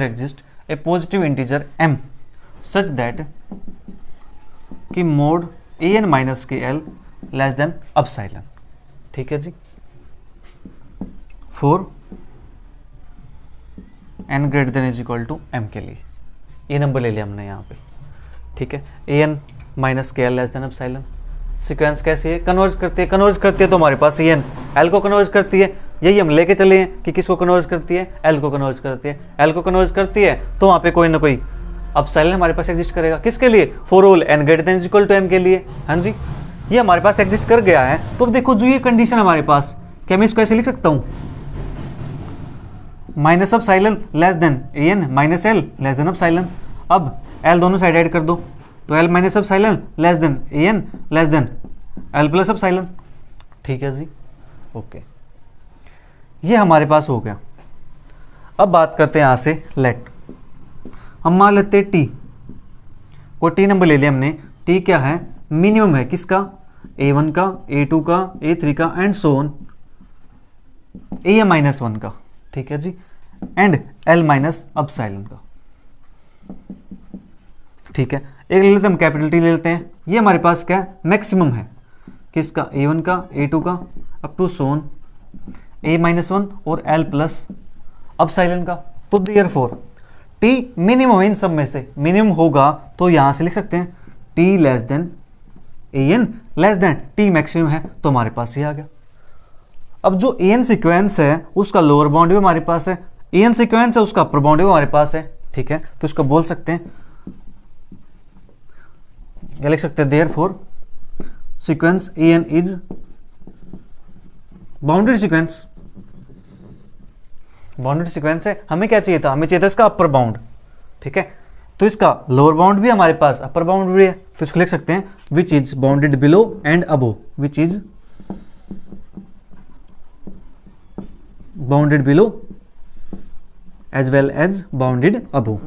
exist a positive integer m such that कि mod an minus के l less than epsilon, ठीक है जी, for n greater than is equal to m के लिए ये नंबर ले लिया हमने यहाँ पे, ठीक है। an माइनस के l less than epsilon. Sequence कैसी है, कन्वर्ज करती है तो हमारे पास an l को कन्वर्ज करती है, यही हम लेके चले हैं कि किसको कन्वर्ज करती है, l को कन्वर्ज करती है। l को कन्वर्ज करती है तो वहाँ पे कोई ना कोई एप्सिलॉन हमारे पास एग्जिस्ट करेगा, किसके लिए, for all n greater than is equal to m के लिए। हाँ जी, ये हमारे पास एग्जिस्ट कर गया है। तो अब देखो जो ये कंडीशन हमारे पास, क्या मैं इसको ऐसे लिख सकता हूँ, minus epsilon less then an minus l less than epsilon. अब l दोनों साइड ऐड कर दो, तो l minus epsilon less then an less than l plus epsilon, ठीक है जी। ओके, ये हमारे पास हो गया। अब बात करते हैं यहाँ से लेट, हम मान लेते हैं t, कोई t नंबर ले लिया हमने, t क्या है, मिनिमम है किसका, a1 का, a2 का, a3 का and so on am minus 1 का, ठीक है जी, एंड l माइनस एप्सिलॉन का, ठीक है। एक ले लेते हम कैपिटल T ले लेते हैं, ये हमारे पास क्या है, मैक्सिमम है किसका, a1 का, a2 का अप टू सोन a माइनस 1 और l प्लस एप्सिलॉन का। तो देयरफॉर t मिनिमम इन सब में से मिनिमम होगा, तो यहां से लिख सकते हैं t less than an less than t maximum है, तो हमारे पास ये आ गया। अब जो an सीक्वेंस है उसका लोअर बाउंड भी हमारे पास है, an सीक्वेंस है उसका अपर बाउंड भी हमारे पास है, ठीक है। तो इसको बोल सकते हैं, क्या लिख सकते हैं, therefore sequence an is bounded sequence. Bounded sequence है, हमें क्या चाहिए था, हमें चाहिए था इसका अपर बाउंड, ठीक है। तो इसका लोअर बाउंड भी हमारे पास, अपर बाउंड भी है, तो इसको लिख सकते हैं which is bounded below and above, which is bounded below as well as bounded above.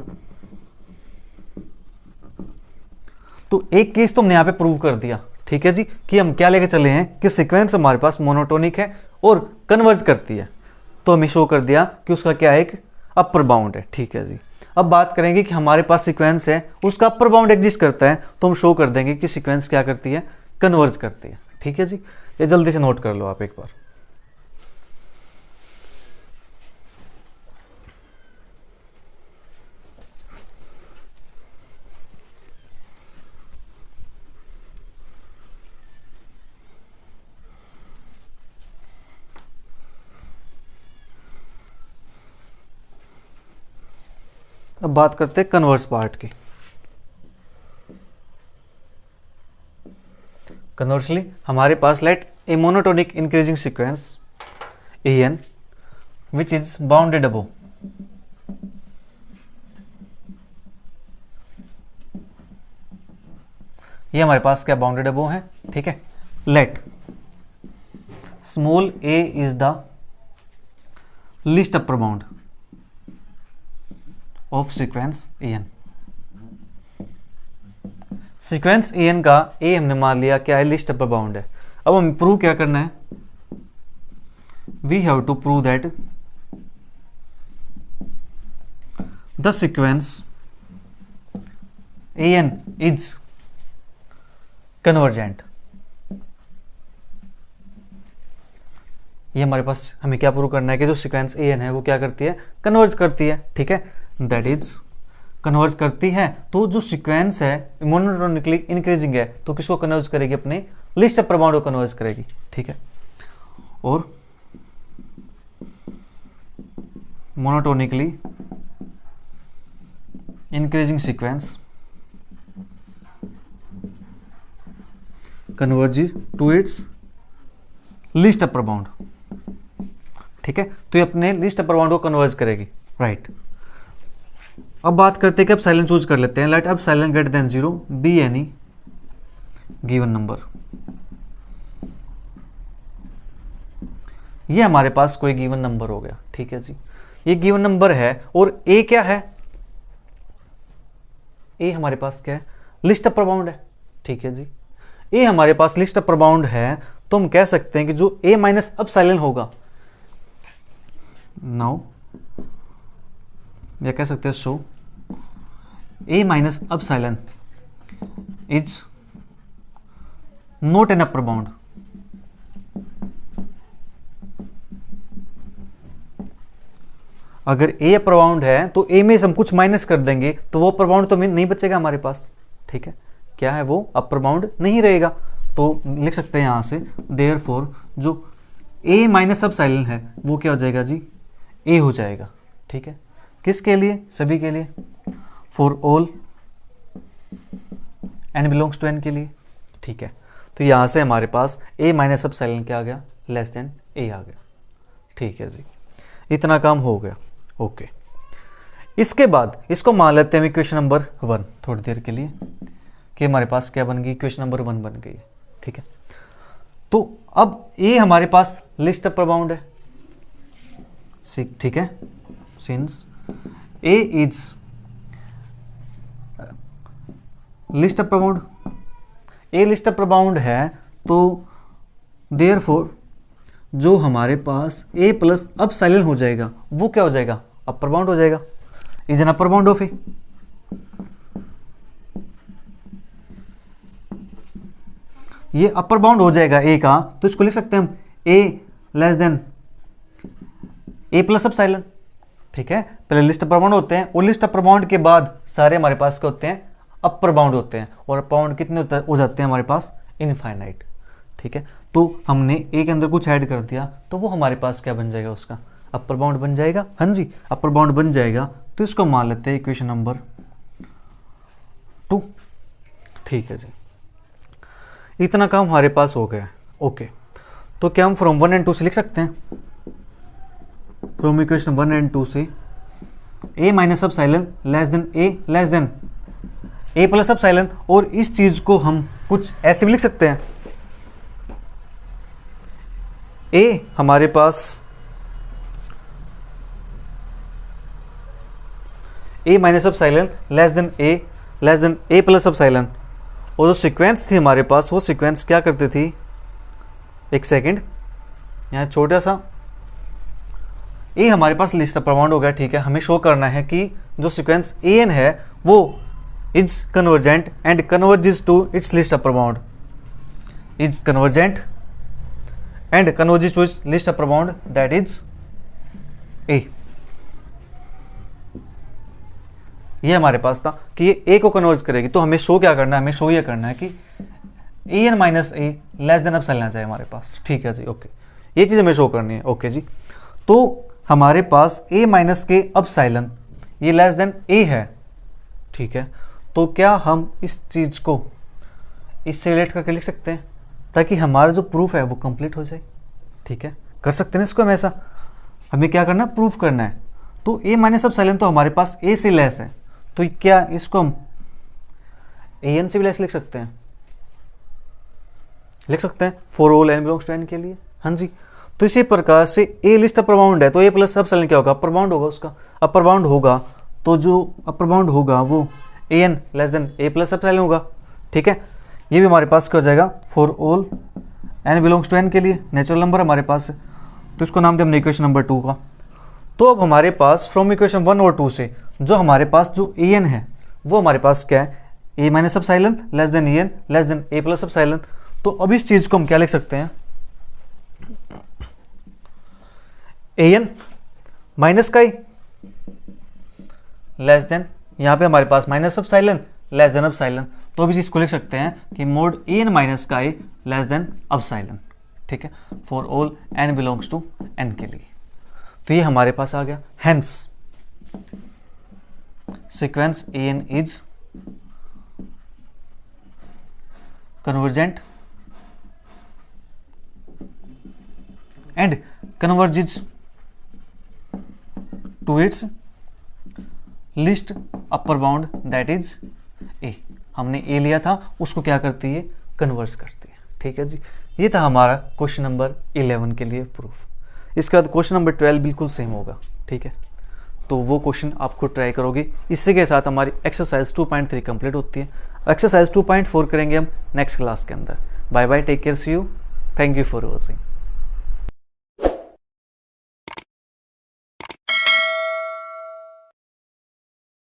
तो एक केस तो हमने यहां पे प्रूव कर दिया, ठीक है जी, कि हम क्या लेके चले हैं कि सीक्वेंस हमारे पास मोनोटोनिक है और कन्वर्ज करती है, तो हमें शो कर दिया कि उसका क्या है, एक अपर बाउंड है, ठीक है जी। अब बात करेंगे कि हमारे पास सीक्वेंस है उसका अपर बाउंड एग्जिस्ट करता है, तो हम शो कर देंगे कि सीक्वेंस क्या करती है, कन्वर्ज करती है, ठीक है जी। ये जल्दी से नोट कर लो आप एक बार। अब बात करते हैं कन्वर्स पार्ट की। कन्वर्सली हमारे पास let a monotonic increasing sequence an which is bounded above, ये हमारे पास क्या बाउंडेड अबोव है, ठीक है। Let small a is the least upper bound of sequence an। Sequence an का a हमने मान लिया क्या है, लीस्ट अपर बाउंड है। अब हमें प्रूव क्या करना है, we have to prove that the sequence an is convergent। ये हमारे पास हमें क्या प्रूव करना है कि जो सीक्वेंस an है वो क्या करती है, कन्वर्ज करती है, ठीक है। दैट इज कन्वर्ज करती है, तो जो सीक्वेंस है मोनोटोनिकली इंक्रीजिंग है तो किसको कन्वर्ज करेगी, अपने लिस्ट अपर बाउंड को कन्वर्ज करेगी, ठीक है। और monotonically increasing sequence converge to its least upper bound, ठीक है। तो ये अपने लीस्ट अपर बाउंड को कन्वर्ज करेगी, राइट। अब बात करते हैं कि अब साइलेंट चूज कर लेते हैं। Late epsilon greater than 0 be any given number. ये हमारे पास कोई गिवन नंबर हो गया, ठीक है जी। ये गिवन नंबर है और a क्या है, a हमारे पास क्या है, लिस्ट अपर बाउंड है, ठीक है जी। a हमारे पास लिस्ट अपर बाउंड है तो हम कह सकते हैं कि जो a माइनस एप्सिलॉन होगा, नाउ या कह सकते हैं सो a minus epsilon is not an upper bound. अगर a अपर बाउंड है तो a में से हम कुछ माइनस कर देंगे तो वो अपर बाउंड तो नहीं बचेगा हमारे पास, ठीक है। क्या है वो, अपर बाउंड नहीं रहेगा। तो लिख सकते हैं यहां से देयरफॉर जो a माइनस एप्सिलॉन है वो क्या हो जाएगा जी, a हो जाएगा, ठीक है। किसके लिए, सभी के लिए, for all n belongs to n के लिए, ठीक है। तो यहां से हमारे पास a माइनस एप्सिलॉन क्या आ गया, लेस देन a आ गया, ठीक है जी। इतना काम हो गया, ओके। इसके बाद इसको मान लेते हैं इक्वेशन नंबर 1 थोड़ी देर के लिए कि हमारे पास क्या बन गई, इक्वेशन नंबर 1 बन गई है, ठीक है। तो अब a हमारे पास लिस्ट अपर बाउंड है, ठीक है। Since a is list upper bound, a list upper bound है तो देयरफॉर जो हमारे पास a प्लस एप्सिलॉन हो जाएगा वो क्या हो जाएगा, अपर बाउंड हो जाएगा, is an upper bound of a. ये अपर बाउंड हो जाएगा a का, तो इसको लिख सकते हैं हम a less then a plus epsilon, ठीक है। पहले लिस्ट अपर बाउंड होते हैं और लिस्ट अपर बाउंड के बाद सारे हमारे पास क्या होते हैं, अपर बाउंड होते हैं। और अपर बाउंड कितने हो जाते हैं हमारे पास, इनफाइनाइट, ठीक है। तो हमने a के अंदर कुछ ऐड कर दिया तो वो हमारे पास क्या बन जाएगा, उसका अपर बाउंड बन जाएगा, हाँ जी अपर बाउंड बन जाएगा। तो इसको मान लेते हैं इक्वेशन नंबर 2, ठीक है जी। इतना काम हमारे पास हो गया, ओके। तो क्या हम फ्रॉम 1 and 2 से लिख सकते हैं, फ्रॉम इक्वेशन 1 and 2 से a minus epsilon less then a less then a plus epsilon. और इस चीज को हम कुछ ऐसे भी लिख सकते हैं, a हमारे पास a minus epsilon less then a plus epsilon. और जो सीक्वेंस थी हमारे पास वो सीक्वेंस क्या करती थी, एक सेकंड, यहाँ छोटा सा a हमारे पास लिस्ट अपर बाउंड हो गया, ठीक है। हमें शो करना है कि जो सीक्वेंस an है वो is convergent and converges to its least upper bound, is convergent and converges to its least upper bound, that is a। ये हमारे पास था कि ये a को कन्वर्ज करेगी, तो हमें शो क्या करना है, हमें शो ये करना है कि an minus a less than epsilon आ जाए हमारे पास, ठीक है जी, ओके। ये चीज़ हमें शो करनी है, ओके जी। तो हमारे पास a माइनस के एप्सिलॉन ये लेस देन ए है, ठीक है, तो क्या हम इस चीज़ को इससे रिलेट करके लिख सकते हैं ताकि हमारा जो प्रूफ है वो कंप्लीट हो जाए, ठीक है, कर सकते हैं इसको हम ऐसा। हमें क्या करना है, प्रूफ करना है। तो ए माइनस एप्सिलॉन तो हमारे पास ए से लेस है, तो क्या इसको हम ए एन से भी लेस लिख सकते हैं, लिख सकते हैं for all n belongs to n के लिए, हाँ जी। तो इसी प्रकार से ए लिस्ट अपर बाउंड है, तो ए प्लस एप्सिलॉन क्या होगा, अपर बाउंड होगा उसका, अपर बाउंड होगा तो जो अपर बाउंड होगा वो ए एन लेस देन ए प्लस एप्सिलॉन होगा, ठीक है। ये भी हमारे पास क्या हो जाएगा, for all n belongs to n के लिए नेचुरल नंबर हमारे पास है, तो इसको नाम दें हमने इक्वेशन नंबर 2 का। तो अब हमारे पास फ्रॉम इक्वेशन 1 और 2 से जो हमारे पास जो ए एन है वो हमारे पास क्या है, ए माइनस एप्सिलॉन लेस देन ए एन लेस देन ए प्लस एप्सिलॉन। तो अब इस चीज को हम क्या लिख सकते हैं, ए एन माइनस का लेस देन, यहाँ पे हमारे पास minus epsilon less than epsilon, तो अब इस चीज को लिख सकते हैं कि मोड ए एन माइनस का लेस देन एप्सिलॉन, ठीक है, for all n belongs to n के लिए। तो ये हमारे पास आ गया, hence sequence a n is convergent and converges to its least upper bound that is a. हमने ए लिया था, उसको क्या करती है, कन्वर्स करती है, ठीक है जी। ये था हमारा क्वेश्चन नंबर 11 के लिए प्रूफ। इसके बाद क्वेश्चन नंबर 12 बिल्कुल सेम होगा, ठीक है, तो वो क्वेश्चन आपको ट्राई करोगे। इसी के साथ हमारी एक्सरसाइज 2.3 कंप्लीट होती है। एक्सरसाइज 2.4 करेंगे हम नेक्स्ट क्लास के अंदर। Bye bye, take care, see you, thank you for watching.